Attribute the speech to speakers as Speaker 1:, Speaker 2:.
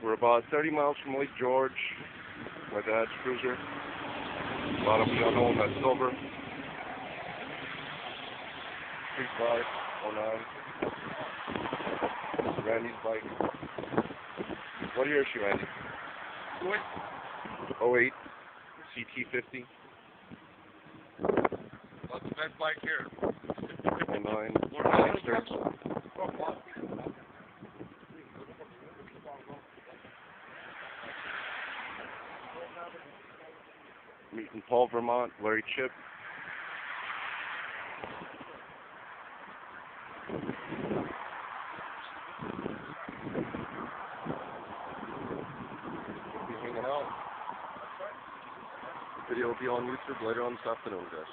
Speaker 1: We're about 30 miles from Lake George. My dad's cruiser. Bottom of the unknown, that's silver. 3509. Randy's bike. What year is she, Randy? 08. CT50.
Speaker 2: That's the best bike here.
Speaker 1: 09. Meeting Paul, Vermont, Larry Chip. We'll be hanging out. Video will be on YouTube later on this afternoon, guys.